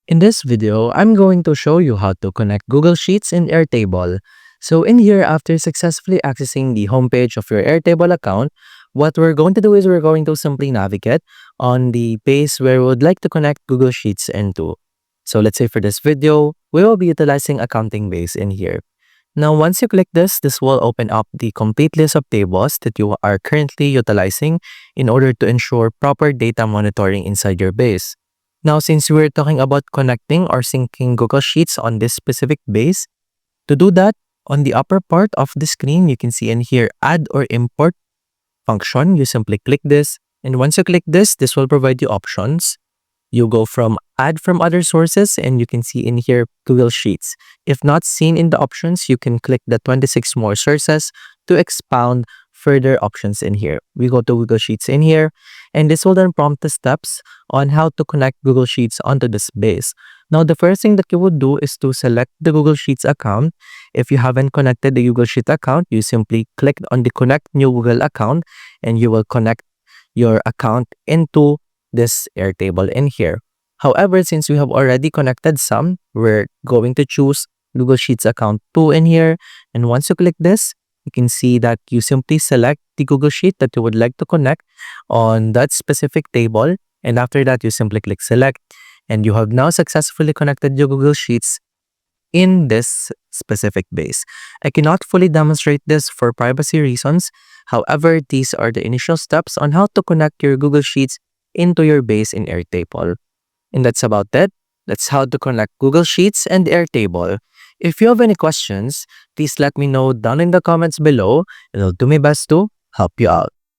In this video, I'm going to show you how to connect Google Sheets and Airtable. So in here, after successfully accessing the homepage of your Airtable account, what we're going to do is we're going to simply navigate on the page where we would like to connect Google Sheets into. So let's say for this video, we will be utilizing accounting base in here. Now, once you click this will open up the complete list of tables that you are currently utilizing in order to ensure proper data monitoring inside your base. Now, since we're talking about connecting or syncing Google Sheets on this specific base, to do that, on the upper part of the screen, you can see in here, add or import function. You simply click this. And once you click this will provide you options. You go from add from other sources and you can see in here Google Sheets. If not seen in the options, you can click the 26 more sources to expound further options in here. We go to Google Sheets in here and this will then prompt the steps on how to connect Google Sheets onto this base. Now, the first thing that you would do is to select the Google Sheets account. If you haven't connected the Google Sheet account, you simply click on the connect new Google account and you will connect your account into this Airtable in here. However, since we have already connected some, we're going to choose Google Sheets account 2 in here. And once you click this, you can see that you simply select the Google Sheet that you would like to connect on that specific table. And after that, you simply click select. And you have now successfully connected your Google Sheets in this specific base. I cannot fully demonstrate this for privacy reasons. However, these are the initial steps on how to connect your Google Sheets into your base in Airtable. And that's about it. That's how to connect Google Sheets and Airtable. If you have any questions, please let me know down in the comments below and I'll do my best to help you out.